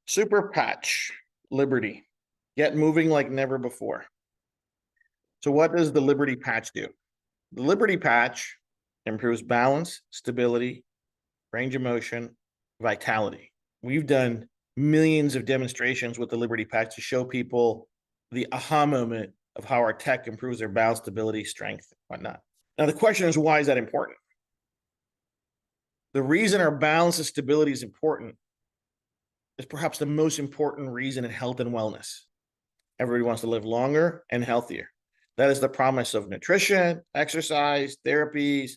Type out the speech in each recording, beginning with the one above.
Super patch, Liberty. Get moving like never before. So what does the Liberty patch do? The Liberty patch improves balance, stability, range of motion, vitality. We've done millions of demonstrations with the Liberty patch to show people the aha moment of how our tech improves their balance, stability, strength, whatnot. Now, the question is, why is that important? The reason our balance and stability is important is perhaps the most important reason in health and wellness. Everybody wants to live longer and healthier. That is the promise of nutrition, exercise, therapies,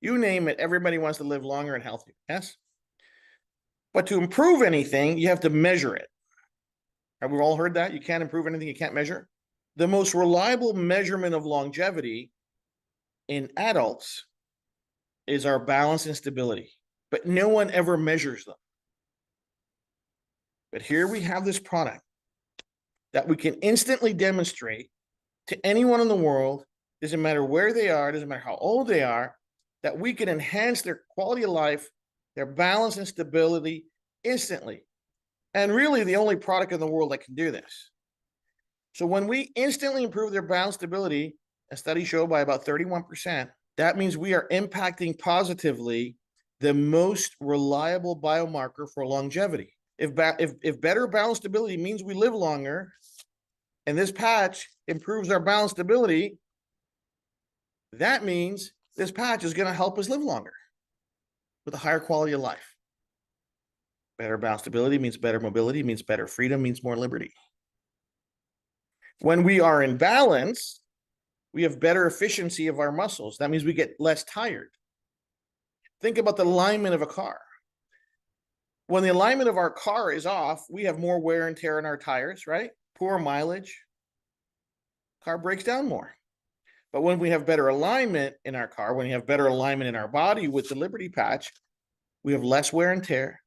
you name it. Everybody wants to live longer and healthier. Yes. But to improve anything, you have to measure it. Have we all heard that? You can't improve anything you can't measure. The most reliable measurement of longevity in adults is our balance and stability, but no one ever measures them. But here we have this product that we can instantly demonstrate to anyone in the world, doesn't matter where they are, doesn't matter how old they are, that we can enhance their quality of life, their balance and stability instantly. And really the only product in the world that can do this. So when we instantly improve their balance stability, a study showed by about 31%, that means we are impacting positively the most reliable biomarker for longevity. If better balance stability means we live longer, and this patch improves our balance stability, that means this patch is going to help us live longer with a higher quality of life. Better balance stability means better mobility, means better freedom, means more liberty. When we are in balance, we have better efficiency of our muscles. That means we get less tired. Think about the alignment of a car. When the alignment of our car is off, we have more wear and tear in our tires, right? Poor mileage. Car breaks down more. But when we have better alignment in our car, when we have better alignment in our body with the Liberty patch, we have less wear and tear.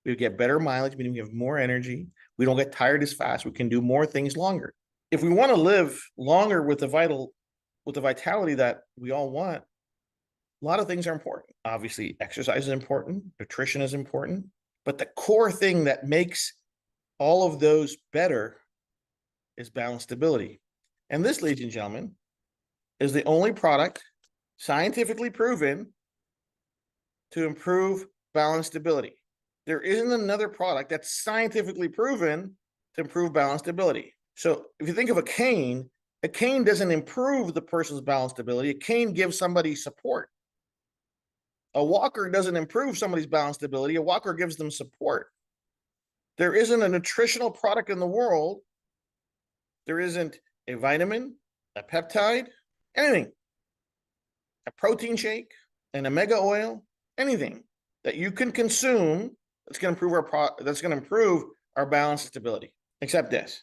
We get better mileage, meaning we have more energy. We don't get tired as fast. We can do more things longer. If we want to live longer with the vitality that we all want, a lot of things are important. Obviously, exercise is important. Nutrition is important. But the core thing that makes all of those better is balance stability. And this, ladies and gentlemen, is the only product scientifically proven to improve balance stability. There isn't another product that's scientifically proven to improve balance stability. So if you think of a cane doesn't improve the person's balance stability. A cane gives somebody support. A walker doesn't improve somebody's balance stability. A walker gives them support. There isn't a nutritional product in the world. There isn't a vitamin, a peptide, anything, a protein shake, an omega oil, anything that you can consume that's going to improve our balance and stability, except this.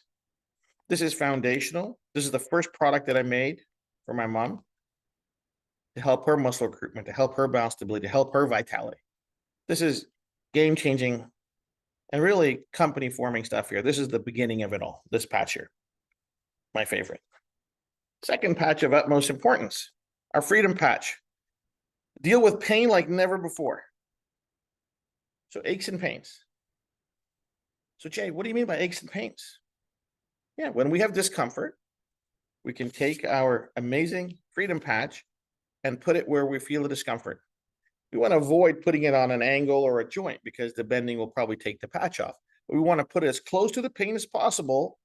This is foundational. This is the first product that I made for my mom to help her muscle recruitment, to help her balance stability, to help her vitality. This is game-changing and really company-forming stuff here. This is the beginning of it all, this patch here, my favorite. Second patch of utmost importance, our freedom patch. Deal with pain like never before. So aches and pains. So Jay, what do you mean by aches and pains? Yeah, when we have discomfort, we can take our amazing freedom patch and put it where we feel the discomfort. We want to avoid putting it on an angle or a joint because the bending will probably take the patch off. But we want to put it as close to the pain as possible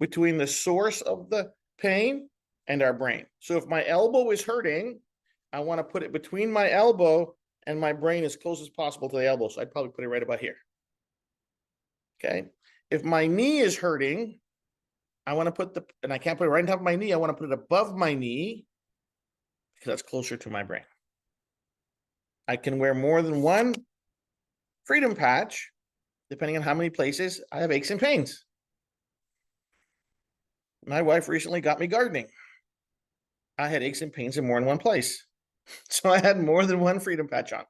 between the source of the pain and our brain. So if my elbow is hurting, I want to put it between my elbow and my brain as close as possible to the elbow. So I'd probably put it right about here. Okay. If my knee is hurting, I want to put and I can't put it right on top of my knee. I want to put it above my knee because that's closer to my brain. I can wear more than one freedom patch, depending on how many places I have aches and pains. My wife recently got me gardening. I had aches and pains in more than one place. So I had more than one freedom patch on,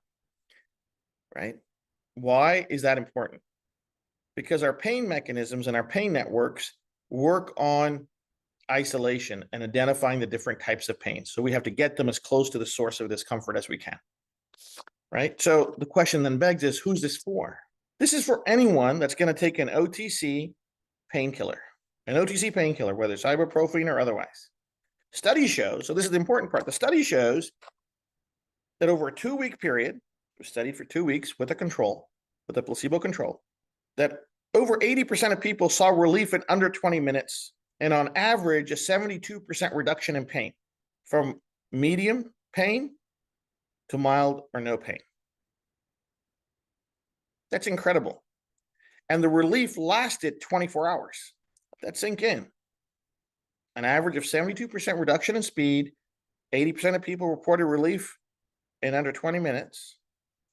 right? Why is that important? Because our pain mechanisms and our pain networks work on isolation and identifying the different types of pain. So we have to get them as close to the source of discomfort as we can, right? So the question then begs is, who's this for? This is for anyone that's going to take an OTC painkiller, whether it's ibuprofen or otherwise. Study shows, so this is the important part, the study shows that over a 2-week period, we studied for 2 weeks with a placebo control, that over 80% of people saw relief in under 20 minutes, and on average, a 72% reduction in pain, from medium pain to mild or no pain. That's incredible. And the relief lasted 24 hours. Let that sink in. An average of 72% reduction in speed, 80% of people reported relief in under 20 minutes,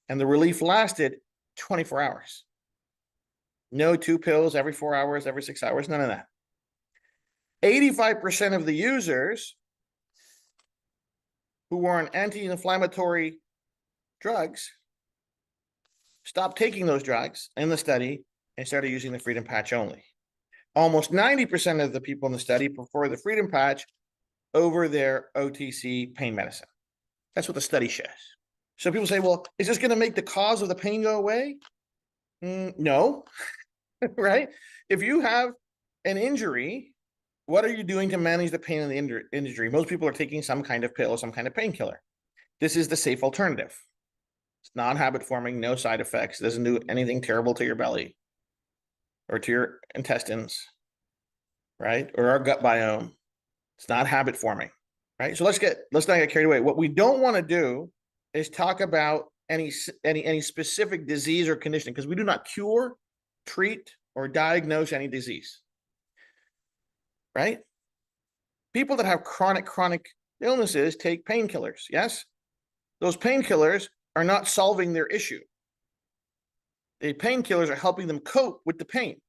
and the relief lasted 24 hours. No 2 pills every 4 hours, every 6 hours, none of that. 85% of the users who were on anti-inflammatory drugs stopped taking those drugs in the study and started using the Freedom Patch only. Almost 90% of the people in the study prefer the Freedom Patch over their OTC pain medicine. That's what the study shows. So people say, well, is this going to make the cause of the pain go away? No, right? If you have an injury, what are you doing to manage the pain of the injury? Most people are taking some kind of pill or some kind of painkiller. This is the safe alternative. It's non-habit forming, no side effects. It doesn't do anything terrible to your belly or to your intestines, right? Or our gut biome. It's not habit forming, right? So let's not get carried away. What we don't want to do is talk about any specific disease or condition, because we do not cure, treat, or diagnose any disease, right? People that have chronic illnesses take painkillers, yes? Those painkillers are not solving their issue. The painkillers are helping them cope with the pain.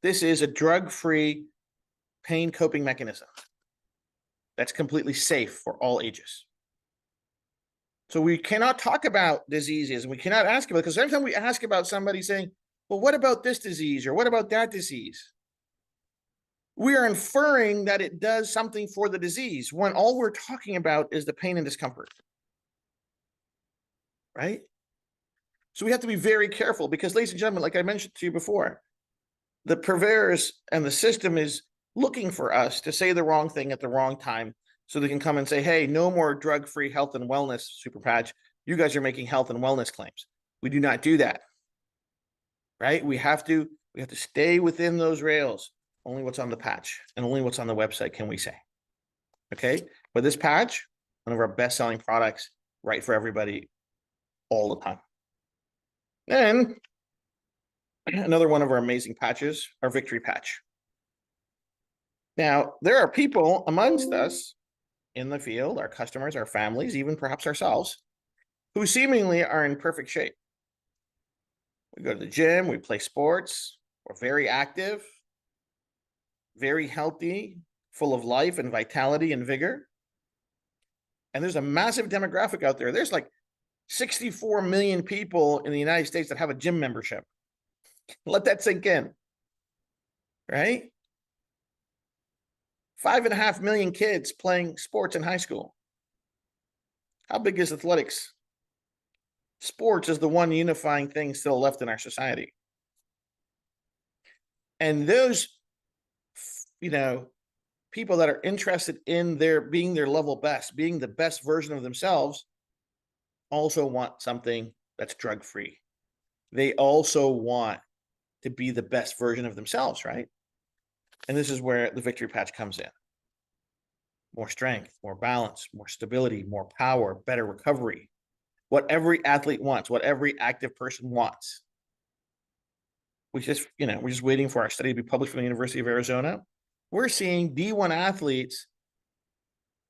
This is a drug-free pain coping mechanism that's completely safe for all ages. So we cannot talk about diseases, and we cannot ask about it, because every time we ask about somebody saying, well, what about this disease or what about that disease? We are inferring that it does something for the disease when all we're talking about is the pain and discomfort, right? So we have to be very careful, because, ladies and gentlemen, like I mentioned to you before, the purveyors and the system is looking for us to say the wrong thing at the wrong time, so they can come and say, hey, no more drug-free health and wellness super patch. You guys are making health and wellness claims. We do not do that, right? We have to stay within those rails. Only what's on the patch and only what's on the website can we say, okay? But this patch, one of our best-selling products, right for everybody all the time. And another one of our amazing patches, our Victory Patch. Now, there are people amongst us in the field, our customers, our families, even perhaps ourselves, who seemingly are in perfect shape. We go to the gym, we play sports, we're very active, very healthy, full of life and vitality and vigor. And there's a massive demographic out there. There's like 64 million people in the United States that have a gym membership. Let that sink in, right? 5.5 million kids playing sports in high school. How big is athletics? Sports is the one unifying thing still left in our society. And those, people that are interested in being their level best, being the best version of themselves, also want something that's drug-free. They also want to be the best version of themselves, right? And this is where the Victory Patch comes in. More strength, more balance, more stability, more power, better recovery. What every athlete wants, what every active person wants. We're just waiting for our study to be published from the University of Arizona. We're seeing D1 athletes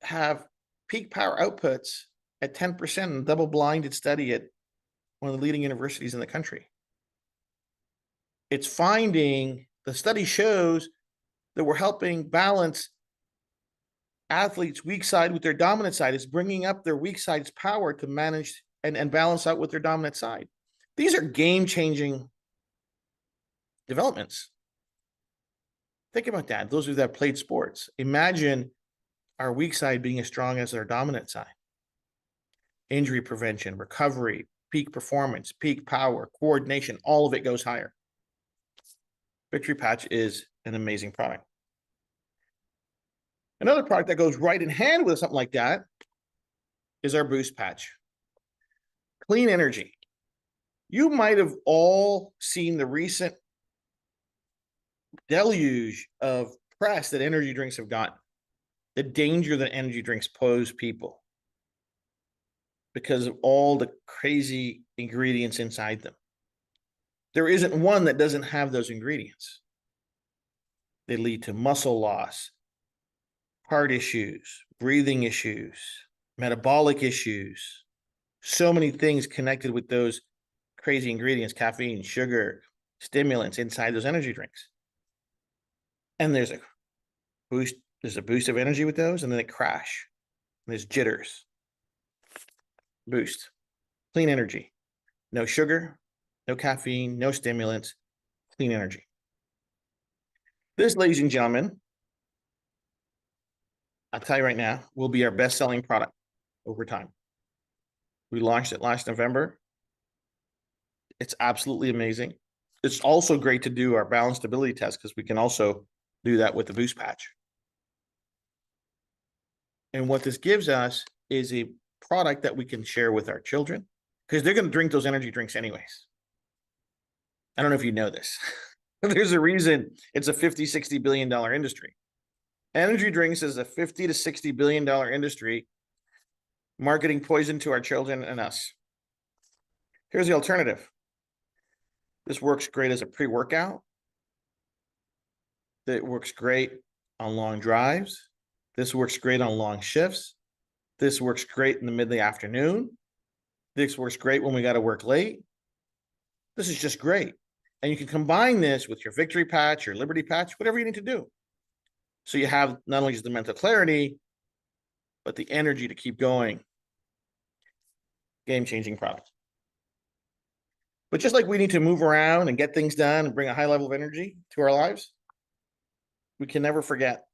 have peak power outputs at 10% in a double-blinded study at one of the leading universities in the country. It's finding, the study shows that we're helping balance athletes' weak side with their dominant side. It's bringing up their weak side's power to manage and balance out with their dominant side. These are game-changing developments. Think about that. Those of you that played sports, imagine our weak side being as strong as our dominant side. Injury prevention, recovery, peak performance, peak power, coordination, all of it goes higher. Victory Patch is an amazing product. Another product that goes right in hand with something like that is our Boost Patch. Clean energy. You might have all seen the recent deluge of press that energy drinks have gotten. The danger that energy drinks pose people because of all the crazy ingredients inside them. There isn't one that doesn't have those ingredients. They lead to muscle loss, heart issues, breathing issues, metabolic issues, so many things connected with those crazy ingredients, caffeine, sugar, stimulants inside those energy drinks. And there's a boost of energy with those, and then they crash. And there's jitters. Boost. Clean energy. No sugar, no caffeine, no stimulants, clean energy. This, ladies and gentlemen, I'll tell you right now, will be our best-selling product over time. We launched it last November. It's absolutely amazing. It's also great to do our balance stability test because we can also do that with the Boost Patch. And what this gives us is a product that we can share with our children because they're going to drink those energy drinks anyways. I don't know if you know this. There's a reason it's a $50-60 billion industry. Energy drinks is a $50 to $60 billion industry marketing poison to our children and us. Here's the alternative. This works great as a pre-workout. It works great on long drives. This works great on long shifts. This works great in the middle of the afternoon. This works great when we got to work late. This is just great. And you can combine this with your Victory Patch, your Liberty Patch, whatever you need to do. So you have not only just the mental clarity, but the energy to keep going. Game-changing product. But just like we need to move around and get things done and bring a high level of energy to our lives, we can never forget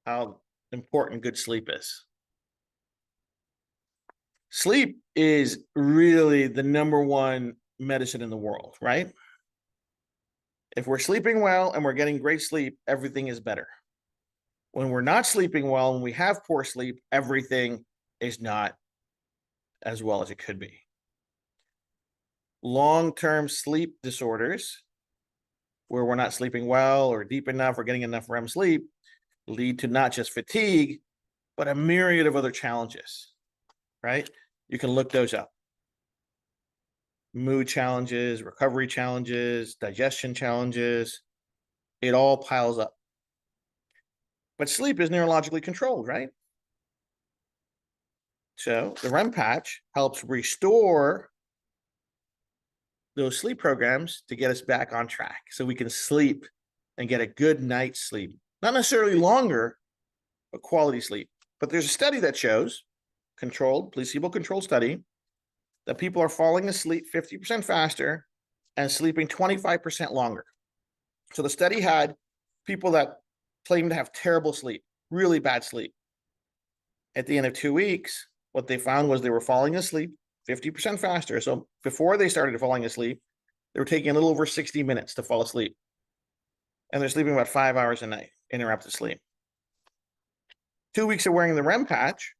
how important good sleep is. Sleep is really the #1 medicine in the world, right? If we're sleeping well and we're getting great sleep, everything is better. When we're not sleeping well and we have poor sleep, everything is not as well as it could be. Long-term sleep disorders, where we're not sleeping well or deep enough or getting enough REM sleep, lead to not just fatigue, but a myriad of other challenges, right? You can look those up. Mood challenges, recovery challenges, digestion challenges, it all piles up. But sleep is neurologically controlled, right? So the REM patch helps restore those sleep programs to get us back on track so we can sleep and get a good night's sleep. Not necessarily longer, but quality sleep. But there's a study that shows, placebo-controlled study, that people are falling asleep 50% faster and sleeping 25% longer. So the study had people that claimed to have terrible sleep, really bad sleep. At the end of 2 weeks, what they found was they were falling asleep 50% faster. So before they started falling asleep, they were taking a little over 60 minutes to fall asleep. And they're sleeping about 5 hours a night, interrupted sleep. 2 weeks of wearing the REM patch,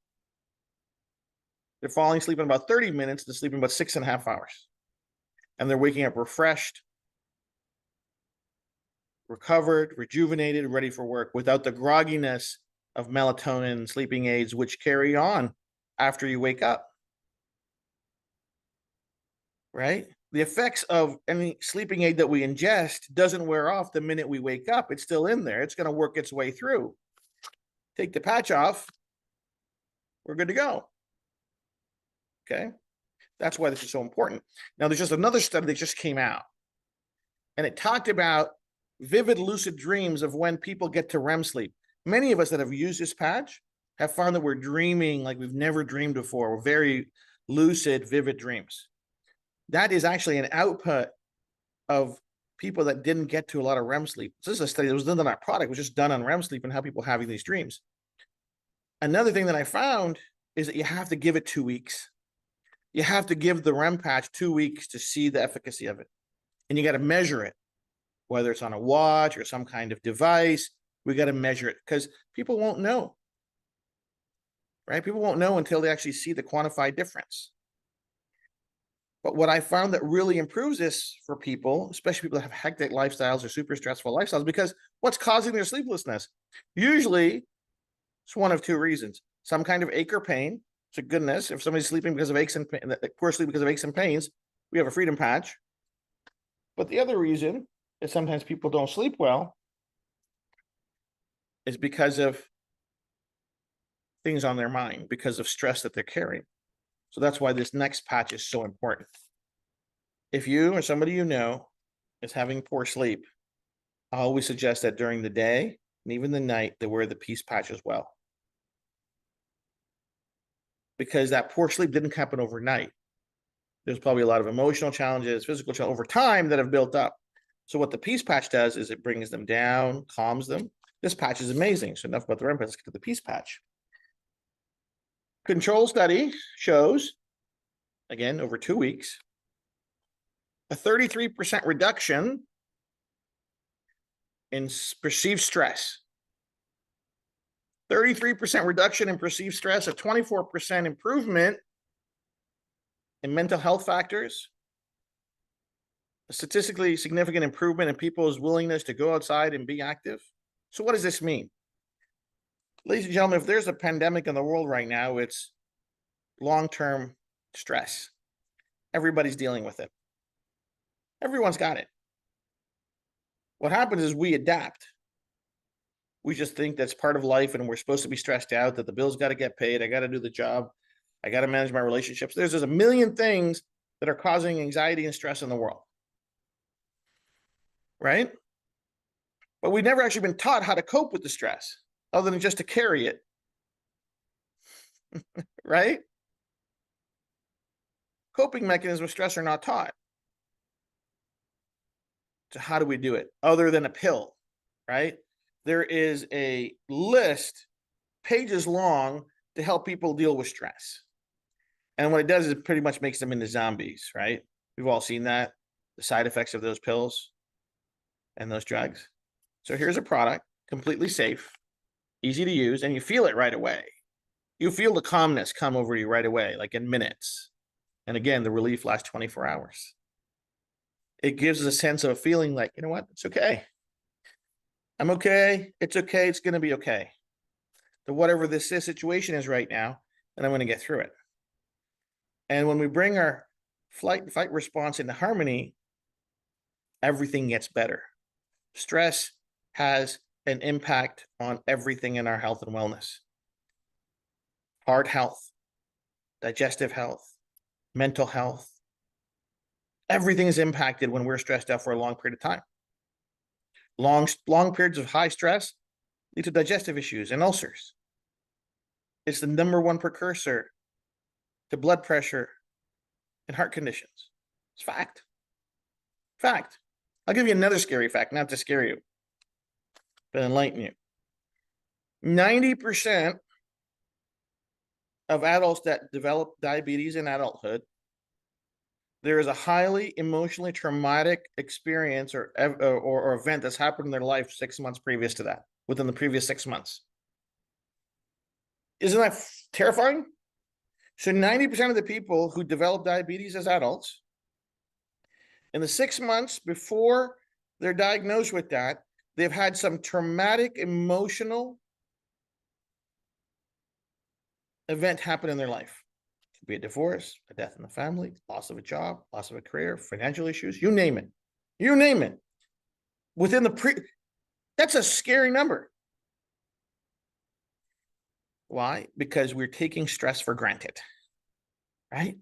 they're falling asleep in about 30 minutes to sleeping about 6.5 hours. And they're waking up refreshed, recovered, rejuvenated, ready for work without the grogginess of melatonin, sleeping aids, which carry on after you wake up. Right? The effects of any sleeping aid that we ingest doesn't wear off the minute we wake up. It's still in there. It's going to work its way through. Take the patch off, we're good to go. Okay? That's why this is so important. Now, there's just another study that just came out, and it talked about vivid lucid dreams of when people get to REM sleep. Many of us that have used this patch have found that we're dreaming like we've never dreamed before. We're very lucid, vivid dreams. That is actually an output of people that didn't get to a lot of REM sleep. So this is a study that was done on our product, was just done on REM sleep and how people are having these dreams. Another thing that I found is that you have to give it 2 weeks. You have to give the REM patch 2 weeks to see the efficacy of it. And you got to measure it, whether it's on a watch or some kind of device. We got to measure it because people won't know, right? People won't know until they actually see the quantified difference. But what I found that really improves this for people, especially people that have hectic lifestyles or super stressful lifestyles, because what's causing their sleeplessness? Usually it's one of two reasons. Some kind of ache or pain. So goodness, if somebody's sleeping because of aches and poor sleep because of aches and pains, we have a freedom patch. But the other reason is sometimes people don't sleep well is because of things on their mind, because of stress that they're carrying. So that's why this next patch is so important. If you or somebody you know is having poor sleep, I always suggest that during the day and even the night, they wear the peace patch as well. Because that poor sleep didn't happen overnight. There's probably a lot of emotional challenges, physical challenges over time that have built up. So what the peace patch does is it brings them down, calms them. This patch is amazing. So enough about the REM patch, let's get to the peace patch. Control study shows, again, over 2 weeks, a 33% reduction in perceived stress. 33% reduction in perceived stress, a 24% improvement in mental health factors, a statistically significant improvement in people's willingness to go outside and be active. So what does this mean? Ladies and gentlemen, if there's a pandemic in the world right now, it's long-term stress. Everybody's dealing with it. Everyone's got it. What happens is we adapt. We just think that's part of life and we're supposed to be stressed out, that the bills got to get paid. I got to do the job. I got to manage my relationships. There's a million things that are causing anxiety and stress in the world. Right? But we've never actually been taught how to cope with the stress other than just to carry it. Right? Coping mechanisms with stress are not taught. So how do we do it other than a pill? Right? There is a list, pages long, to help people deal with stress. And what it does is it pretty much makes them into zombies, right? We've all seen that, the side effects of those pills and those drugs. So here's a product, completely safe, easy to use, and you feel it right away. You feel the calmness come over you right away, like in minutes. And again, the relief lasts 24 hours. It gives us a sense of a feeling like, you know what, it's okay. I'm okay. It's okay. It's going to be okay. So whatever this situation is right now, and I'm going to get through it. And when we bring our flight and fight response into harmony, everything gets better. Stress has an impact on everything in our health and wellness. Heart health, digestive health, mental health. Everything is impacted when we're stressed out for a long period of time. Long periods of high stress lead to digestive issues and ulcers. It's the #1 precursor to blood pressure and heart conditions. It's fact. Fact. I'll give you another scary fact, not to scare you, but enlighten you. 90% of adults that develop diabetes in adulthood, there is a highly emotionally traumatic experience or event that's happened in their life 6 months previous to that, within the previous 6 months. Isn't that terrifying? So 90% of the people who develop diabetes as adults, in the 6 months before they're diagnosed with that, they've had some traumatic emotional event happen in their life. It could be a divorce, a death in the family, loss of a job, loss of a career, financial issues, you name it. You name it. Within that's a scary number. Why? Because we're taking stress for granted, right?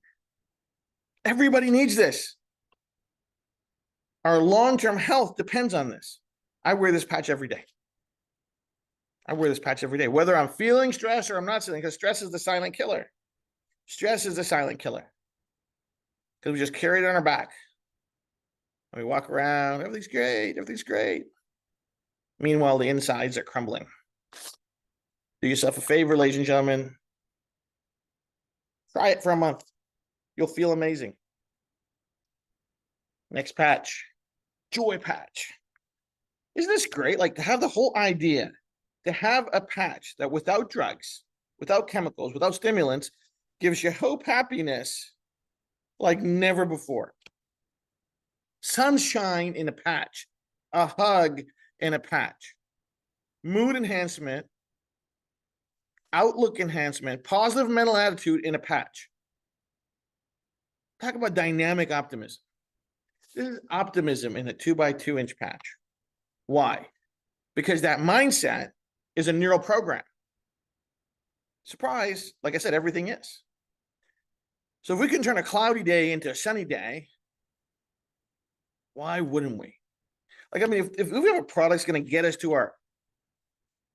Everybody needs this. Our long-term health depends on this. I wear this patch every day. I wear this patch every day, whether I'm feeling stress or I'm not feeling, because stress is the silent killer. Stress is the silent killer. Because we just carry it on our back. We walk around, everything's great, everything's great. Meanwhile, the insides are crumbling. Do yourself a favor, ladies and gentlemen. Try it for a month. You'll feel amazing. Next patch, joy patch. Isn't this great? Like, to have the whole idea, to have a patch that without drugs, without chemicals, without stimulants, gives you hope, happiness like never before. Sunshine in a patch, a hug in a patch, mood enhancement, outlook enhancement, positive mental attitude in a patch. Talk about dynamic optimism. This is optimism in a 2x2 inch patch. Why? Because that mindset is a neural program. Surprise, like I said, everything is. So if we can turn a cloudy day into a sunny day, why wouldn't we? Like, I mean, if we have a product that's going to get us to our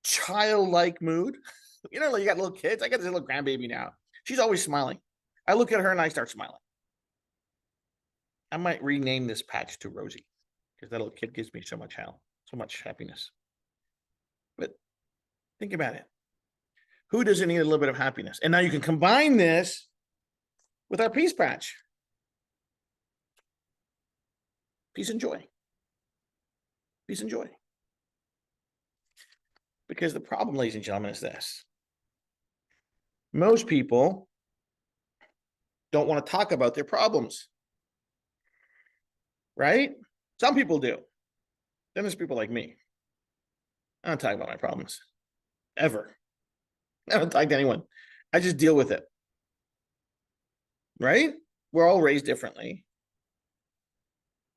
childlike mood, you know, like you got little kids. I got this little grandbaby now. She's always smiling. I look at her and I start smiling. I might rename this patch to Rosie because that little kid gives me so much happiness. But think about it. Who doesn't need a little bit of happiness? And now you can combine this with our peace patch. Peace and joy. Peace and joy. Because the problem, ladies and gentlemen, is this. Most people don't want to talk about their problems. Right? Some people do. Then there's people like me. I don't talk about my problems. Ever. I don't talk to anyone. I just deal with it. Right? We're all raised differently.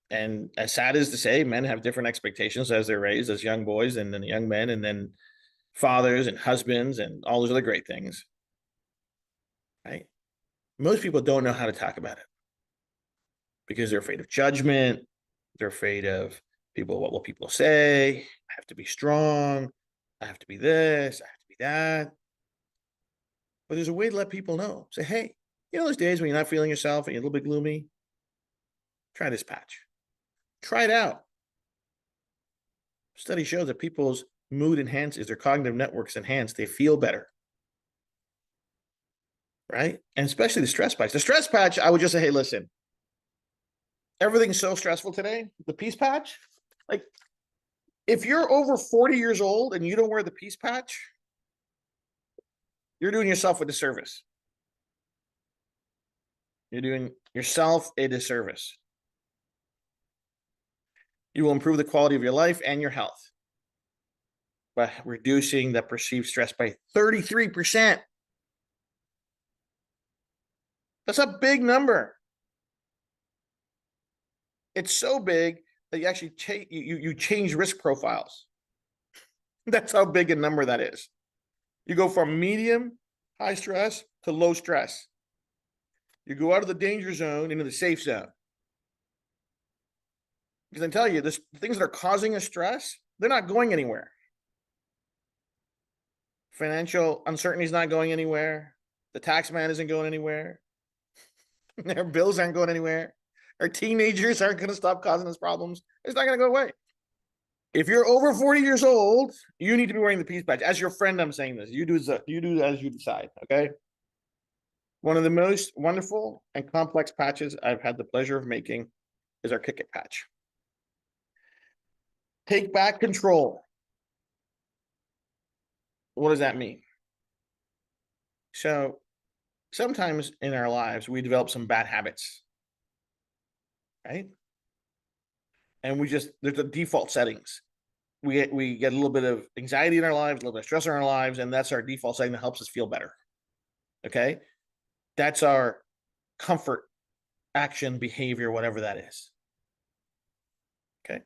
And as sad as to say, men have different expectations as they're raised as young boys and then young men and then fathers and husbands and all those other great things. Right? Most people don't know how to talk about it because they're afraid of judgment. They're afraid of people. What will people say? I have to be strong. I have to be this. I have to be that. But there's a way to let people know. Say, hey, you know those days when you're not feeling yourself and you're a little bit gloomy? Try this patch. Try it out. Study shows that people's mood enhances, their cognitive networks enhance, they feel better. Right? And especially the stress patch. The stress patch, I would just say, hey, listen, everything's so stressful today. The peace patch, like, if you're over 40 years old and you don't wear the peace patch, you're doing yourself a disservice. You're doing yourself a disservice. You will improve the quality of your life and your health by reducing the perceived stress by 33%. That's a big number. It's so big that you actually you change risk profiles. That's how big a number that is. You go from medium, high stress to low stress. You go out of the danger zone into the safe zone. Because I tell you, the things that are causing us stress, they're not going anywhere. Financial uncertainty is not going anywhere. The tax man isn't going anywhere. Their bills aren't going anywhere. Our teenagers aren't going to stop causing us problems. It's not going to go away. If you're over 40 years old, you need to be wearing the peace patch. As your friend, I'm saying this. You do as you decide, okay? One of the most wonderful and complex patches I've had the pleasure of making is our Kick It patch. Take back control. What does that mean? So sometimes in our lives, we develop some bad habits, right? And there's the default settings. We get a little bit of anxiety in our lives, a little bit of stress in our lives, and that's our default setting that helps us feel better. Okay? That's our comfort, action, behavior, whatever that is. Okay?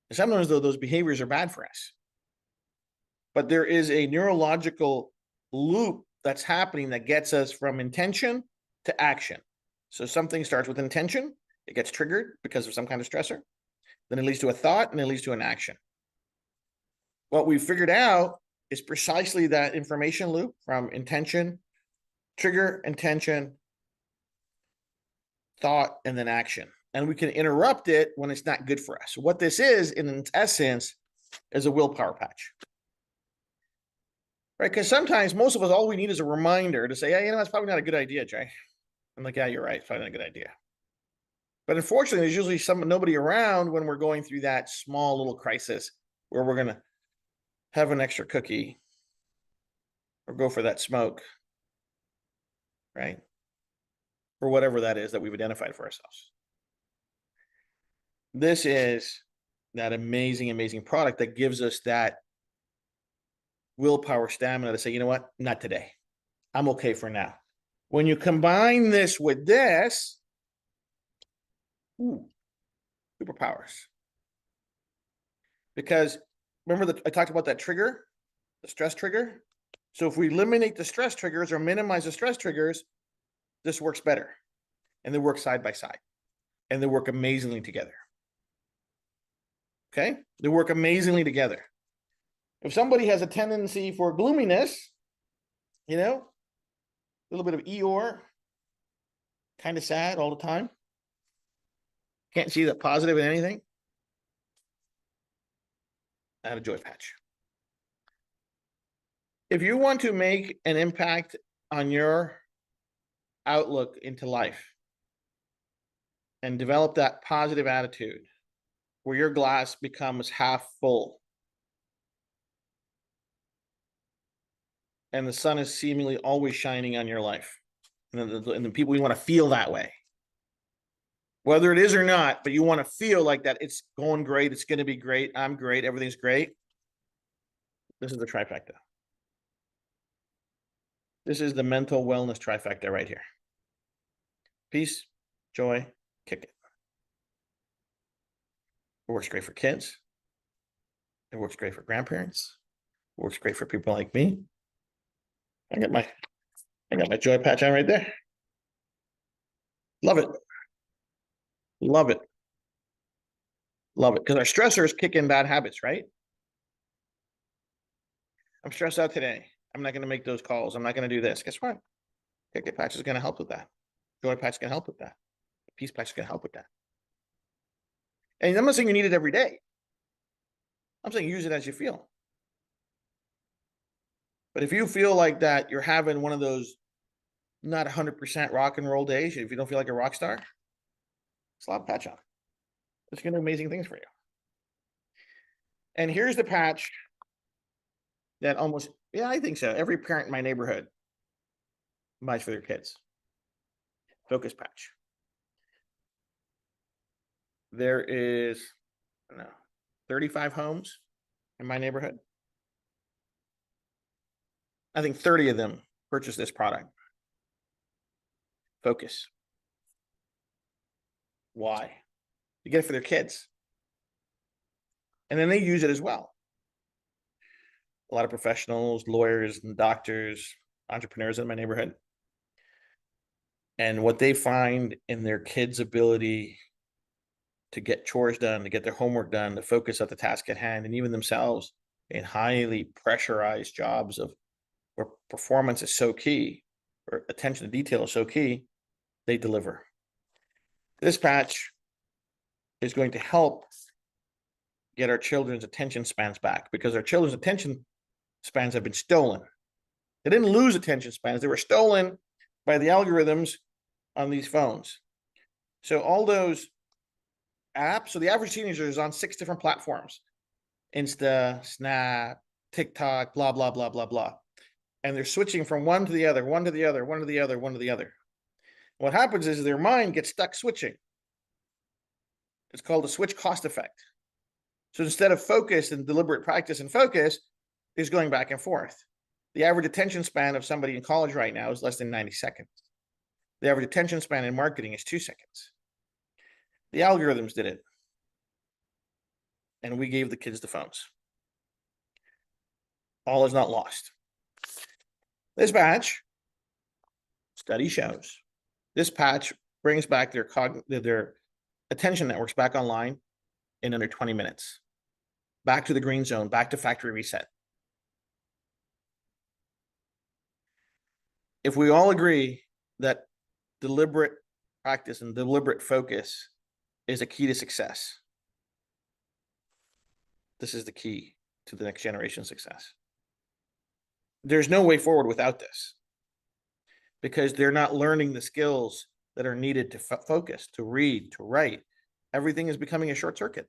And sometimes, though, those behaviors are bad for us. But there is a neurological loop that's happening that gets us from intention to action. So something starts with intention, it gets triggered because of some kind of stressor. Then it leads to a thought, and it leads to an action. What we figured out is precisely that information loop from intention, trigger, intention, thought, and then action. And we can interrupt it when it's not good for us. What this is, in its essence, is a willpower patch. Right? Because sometimes, most of us, all we need is a reminder to say, hey, you know, that's probably not a good idea, Jay. I'm like, yeah, you're right. It's probably not a good idea. But unfortunately, there's usually nobody around when we're going through that small little crisis where we're going to have an extra cookie or go for that smoke, right? Or whatever that is that we've identified for ourselves. This is that amazing, amazing product that gives us that willpower, stamina to say, you know what, not today. I'm okay for now. When you combine this with this, superpowers. Because remember that I talked about that trigger, the stress trigger? So if we eliminate the stress triggers or minimize the stress triggers, this works better. And they work side by side. And they work amazingly together. Okay? They work amazingly together. If somebody has a tendency for gloominess, you know, a little bit of Eeyore, kind of sad all the time, can't see the positive in anything, add a joy patch. If you want to make an impact on your outlook into life and develop that positive attitude where your glass becomes half full and the sun is seemingly always shining on your life, and the people, you want to feel that way, whether it is or not, but you want to feel like that it's going great, it's going to be great, I'm great, everything's great. This is the trifecta. This is the mental wellness trifecta right here. Peace, joy, kick it. It works great for kids. It works great for grandparents. It works great for people like me. I got my joy patch on right there. Love it. Love it. Love it. Because our stressors kick in bad habits, right? I'm stressed out today. I'm not going to make those calls. I'm not going to do this. Guess what? Kick it patch is going to help with that. Joy patch is going to help with that. Peace patch is going to help with that. And I'm not saying you need it every day. I'm saying use it as you feel. But if you feel like that you're having one of those not 100% rock and roll days, if you don't feel like a rock star, slap patch on. It's going to do amazing things for you. And here's the patch that almost, yeah, I think so. Every parent in my neighborhood buys for their kids. Focus patch. There is, I don't know, 35 homes in my neighborhood. I think 30 of them purchase this product. Focus. Why? You get it for their kids. And then they use it as well. A lot of professionals, lawyers, and doctors, entrepreneurs in my neighborhood. And what they find in their kids' ability to get chores done, to get their homework done, to focus at the task at hand, and even themselves in highly pressurized jobs of where performance is so key, or attention to detail is so key, they deliver. This patch is going to help get our children's attention spans back, because our children's attention spans have been stolen. They didn't lose attention spans. They were stolen by the algorithms on these phones. So all those apps, so the average teenager is on 6 different platforms: Insta, Snap, TikTok, blah, blah, blah, blah, blah. And they're switching from one to the other, one to the other, one to the other, one to the other. What happens is their mind gets stuck switching. It's called a switch cost effect. So instead of focus and deliberate practice and focus, is going back and forth. The average attention span of somebody in college right now is less than 90 seconds. The average attention span in marketing is 2 seconds. The algorithms did it. And we gave the kids the phones. All is not lost. This patch, study shows, this patch brings back their attention networks back online in under 20 minutes. Back to the green zone, back to factory reset. If we all agree that deliberate practice and deliberate focus is a key to success, this is the key to the next generation success. There's no way forward without this. because they're not learning the skills that are needed to focus, to read, to write. Everything is becoming a short circuit.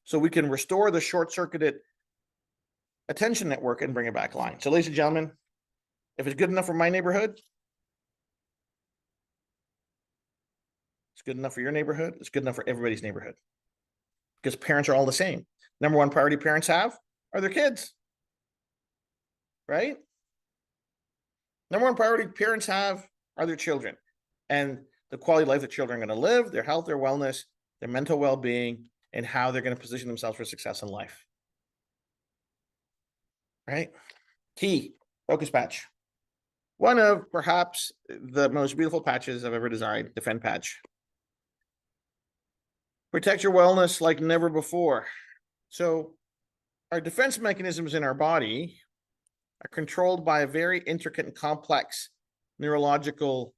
So we can restore the short-circuited attention network and bring it back line. So ladies and gentlemen, if it's good enough for my neighborhood, it's good enough for your neighborhood, it's good enough for everybody's neighborhood. Because parents are all the same. Number one priority parents have are their kids, right? Number one priority parents have are their children and the quality of life that children are going to live, their health, their wellness, their mental well-being, and how they're going to position themselves for success in life. Right? Key, focus patch. One of perhaps the most beautiful patches I've ever designed, Defend patch. Protect your wellness like never before. So our defense mechanisms in our body are controlled by a very intricate and complex neurological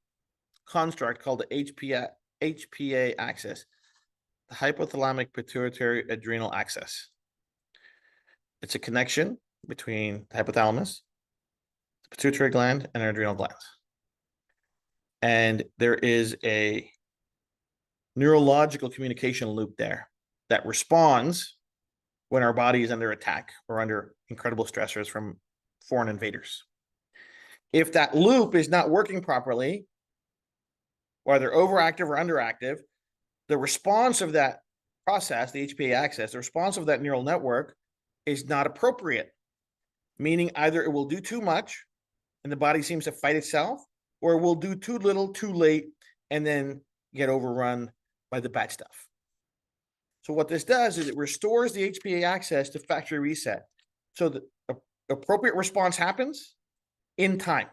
construct called the HPA axis, the hypothalamic pituitary adrenal axis. It's a connection between the hypothalamus, the pituitary gland, and our adrenal glands. And there is a neurological communication loop there that responds when our body is under attack or under incredible stressors from foreign invaders. If that loop is not working properly, whether overactive or underactive, the response of that process, the HPA axis, the response of that neural network is not appropriate, meaning either it will do too much and the body seems to fight itself, or it will do too little, too late, and then get overrun by the bad stuff. So what this does is it restores the HPA axis to factory reset. So the appropriate response happens in time.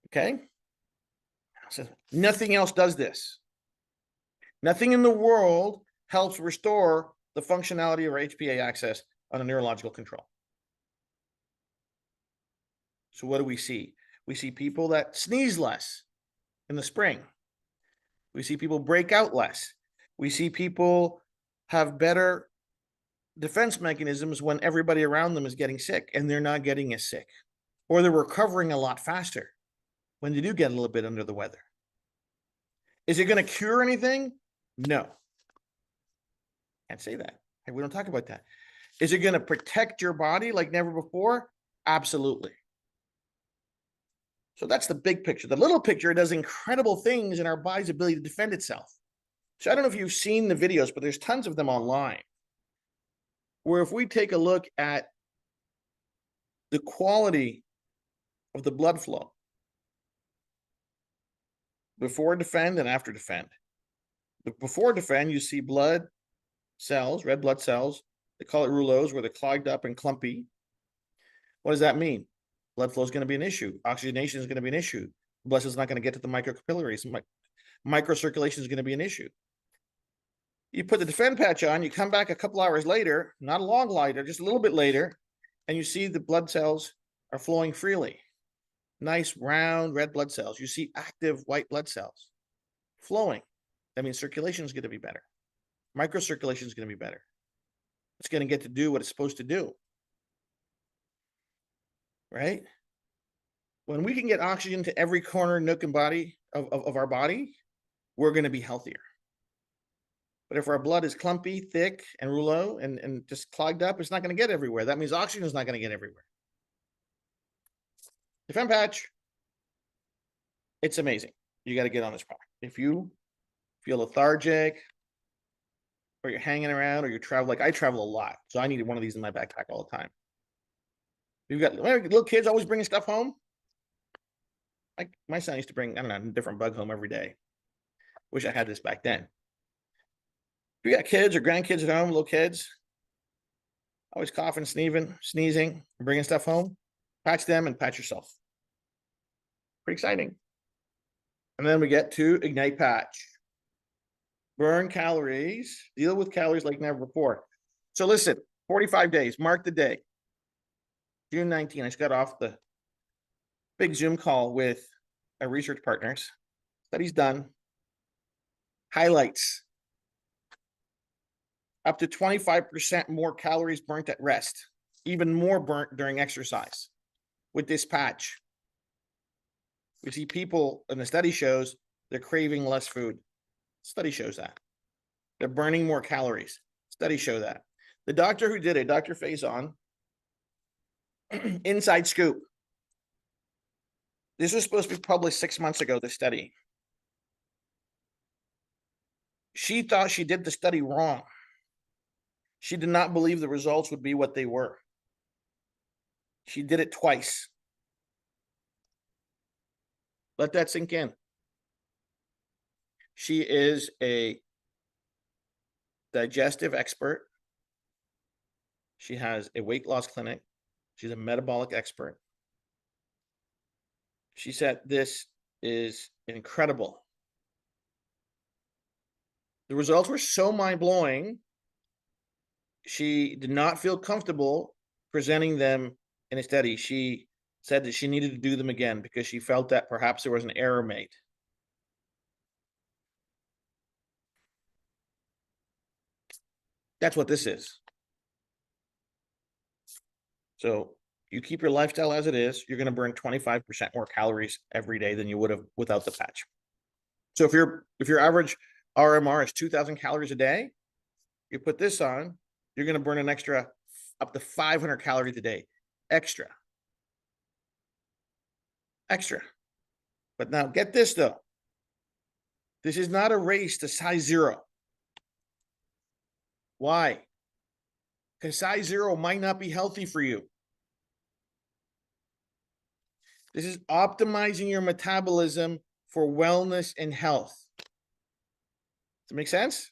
Okay? So nothing else does this. Nothing in the world helps restore the functionality of our HPA axis on a neurological control. So what do we see? We see people that sneeze less in the spring. We see people break out less. We see people have better defense mechanisms when everybody around them is getting sick and they're not getting as sick, or they're recovering a lot faster when they do get a little bit under the weather. Is it going to cure anything? No. Can't say that. We don't talk about that. Is it going to protect your body like never before? Absolutely. So that's the big picture. The little picture does incredible things in our body's ability to defend itself. So I don't know if you've seen the videos, but there's tons of them online, where if we take a look at the quality of the blood flow before defend and after defend. Before defend, you see blood cells, red blood cells. They call it rouleaus, where they're clogged up and clumpy. What does that mean? Blood flow is going to be an issue. Oxygenation is going to be an issue. Blood is not going to get to the microcapillaries. Microcirculation is going to be an issue. You put the defend patch on, you come back a couple hours later, not a long later, just a little bit later, and you see the blood cells are flowing freely. Nice round red blood cells. You see active white blood cells flowing. That means circulation is going to be better. Microcirculation is going to be better. It's going to get to do what it's supposed to do. Right? When we can get oxygen to every corner, nook, and body of our body, we're going to be healthier. But if our blood is clumpy, thick, and rouleau, and just clogged up, it's not going to get everywhere. That means oxygen is not going to get everywhere. Defend patch, it's amazing. You got to get on this product. If you feel lethargic, or you're hanging around, or you travel, like I travel a lot, so I needed one of these in my backpack all the time. You've got little kids always bringing stuff home. Like my son used to bring, I don't know, a different bug home every day. Wish I had this back then. If you got kids or grandkids at home, little kids, always coughing, sneezing, bringing stuff home, patch them and patch yourself. Pretty exciting. And then we get to Ignite Patch. Burn calories, deal with calories like never before. So listen, 45 days, mark the day. June 19, I just got off the big Zoom call with our research partners. Study's done. Highlights. Up to 25% more calories burnt at rest. Even more burnt during exercise. with this patch. We see people, and the study shows they're craving less food. Study shows that. They're burning more calories. Studies show that. The doctor who did it, Dr. Faison, inside scoop. This was supposed to be published 6 months ago, the study. She thought she did the study wrong. She did not believe the results would be what they were. She did it twice. Let that sink in. She is a digestive expert. She has a weight loss clinic. She's a metabolic expert. She said this is incredible. The results were so mind-blowing, she did not feel comfortable presenting them in a study. She said that she needed to do them again because she felt that perhaps there was an error made. That's what this is. So you keep your lifestyle as it is, you're going to burn 25% more calories every day than you would have without the patch. So if your average RMR is 2,000 calories a day, you put this on, you're going to burn an extra up to 500 calories a day. Extra. But now get this though. This is not a race to size 0. Why? Because size 0 might not be healthy for you. This is optimizing your metabolism for wellness and health. Does it make sense?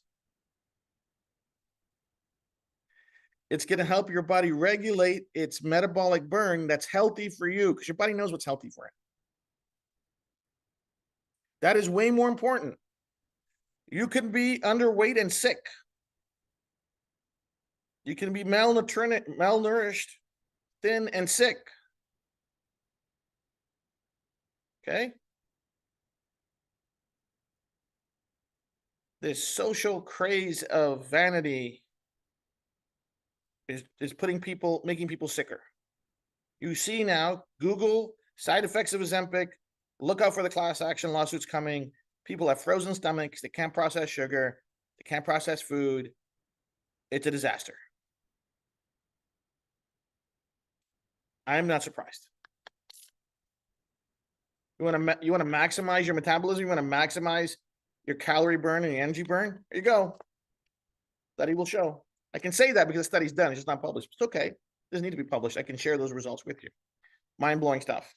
It's going to help your body regulate its metabolic burn that's healthy for you because your body knows what's healthy for it. That is way more important. You can be underweight and sick. You can be malnourished, thin, and sick. Okay? This social craze of vanity is making people sicker. You see now, Google side effects of Ozempic, look out for the class action lawsuits coming. People have frozen stomachs, they can't process sugar, they can't process food. It's a disaster. I'm not surprised. You want to maximize your metabolism, you want to maximize your calorie burn and your energy burn? There you go. Study will show. I can say that because the study's done. It's just not published. It's okay. It doesn't need to be published. I can share those results with you. Mind-blowing stuff.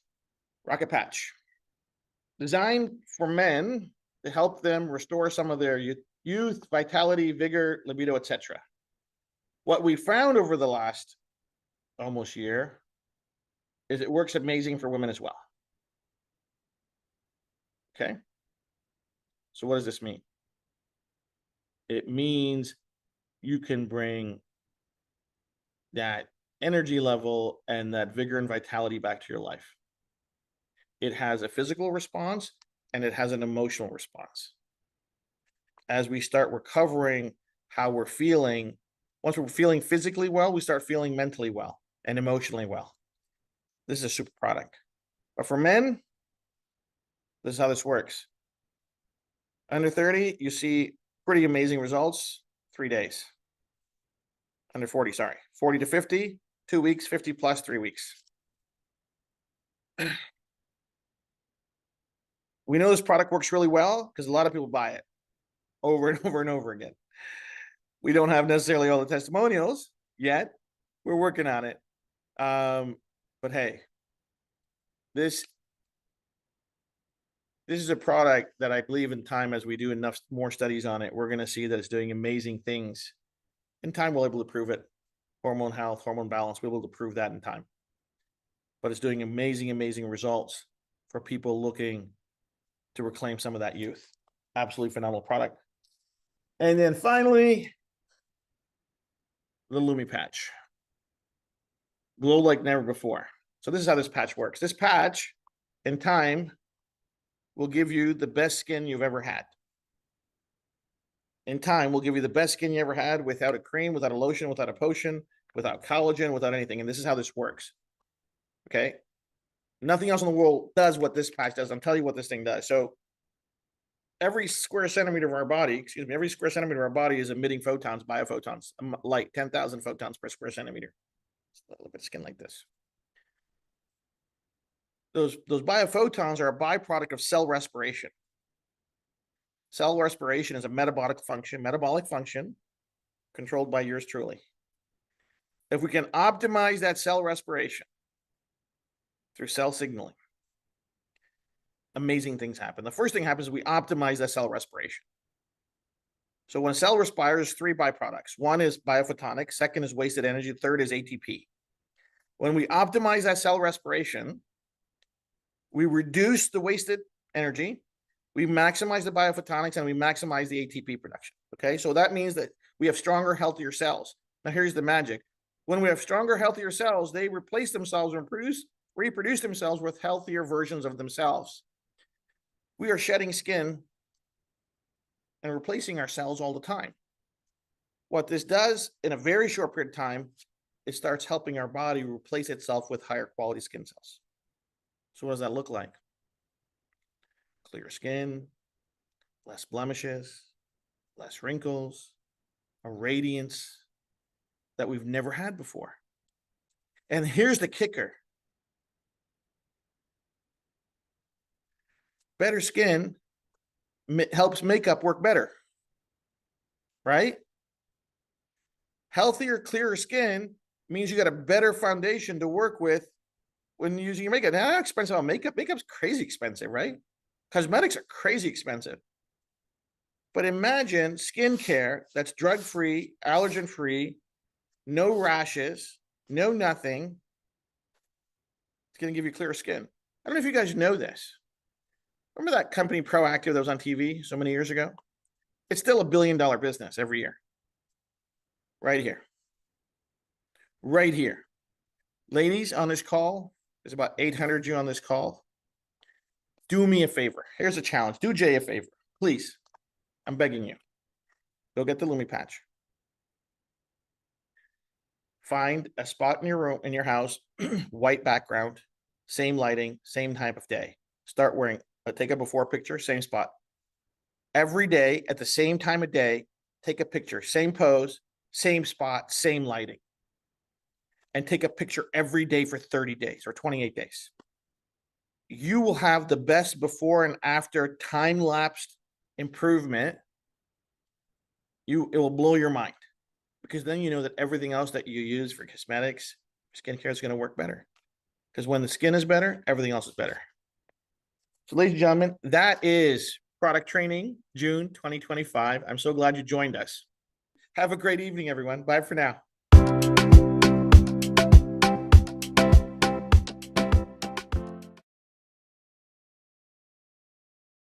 Rocket Patch. Designed for men to help them restore some of their youth, vitality, vigor, libido, etc. What we found over the last almost year is it works amazing for women as well. Okay? So what does this mean? It means you can bring that energy level and that vigor and vitality back to your life. It has a physical response and it has an emotional response. As we start recovering how we're feeling, once we're feeling physically well, we start feeling mentally well and emotionally well. This is a super product. But for men, this is how this works. Under 30, you see pretty amazing results, 3 days. Under 40, sorry. 40 to 50, 2 weeks, 50 plus 3 weeks. We know this product works really well because a lot of people buy it over and over and over again. We don't have necessarily all the testimonials yet. We're working on it. But hey, this is a product that I believe in time, as we do enough more studies on it, we're going to see that it's doing amazing things. In time, we'll be able to prove it. Hormone health, hormone balance, we'll be able to prove that in time. But it's doing amazing, amazing results for people looking to reclaim some of that youth. Absolutely phenomenal product. And then finally, the Lumi patch. Glow like never before. So this is how this patch works. This patch, in time, will give you the best skin you've ever had. In time, will give you the best skin you ever had without a cream, without a lotion, without a potion, without collagen, without anything. And this is how this works. Okay? Nothing else in the world does what this patch does. I'm telling you what this thing does. So every square centimeter of our body, every square centimeter of our body is emitting photons, biophotons, light, 10,000 photons per square centimeter. Look at skin like this. Those biophotons are a byproduct of cell respiration. Cell respiration is a metabolic function controlled by yours truly. If we can optimize that cell respiration through cell signaling, amazing things happen. The first thing happens is we optimize that cell respiration. So when a cell respires, 3 byproducts. One is biophotonic, second is wasted energy, third is ATP. When we optimize that cell respiration, we reduce the wasted energy, we maximize the biophotonics, and we maximize the ATP production. Okay, so that means that we have stronger, healthier cells. Now here's the magic. When we have stronger, healthier cells, they replace themselves and reproduce themselves with healthier versions of themselves. We are shedding skin and replacing our cells all the time. What this does in a very short period of time, it starts helping our body replace itself with higher quality skin cells. So what does that look like? Clear skin, less blemishes, less wrinkles, a radiance that we've never had before. And here's the kicker. Better skin helps makeup work better, right? Healthier, clearer skin means you got a better foundation to work with when using your makeup. Now, how expensive is makeup? Makeup's crazy expensive, right? Cosmetics are crazy expensive. But imagine skincare that's drug-free, allergen-free, no rashes, no nothing. It's going to give you clearer skin. I don't know if you guys know this. Remember that company Proactive that was on TV so many years ago? It's still $1 billion business every year. Right here. Right here. Ladies on this call, there's about 800 of you on this call. Do me a favor. Here's a challenge. Do Jay a favor, please. I'm begging you. Go get the Lumi patch. Find a spot in your room, in your house, white background, same lighting, same type of day. Start wearing, take a before picture, same spot. Every day at the same time of day, take a picture, same pose, same spot, same lighting. And take a picture every day for 30 days or 28 days. You will have the best before and after time-lapsed improvement. It will blow your mind, because then you know that everything else that you use for cosmetics, skincare is going to work better. Because when the skin is better, everything else is better. So ladies and gentlemen, that is product training, June 2025. I'm so glad you joined us. Have a great evening, everyone. Bye for now.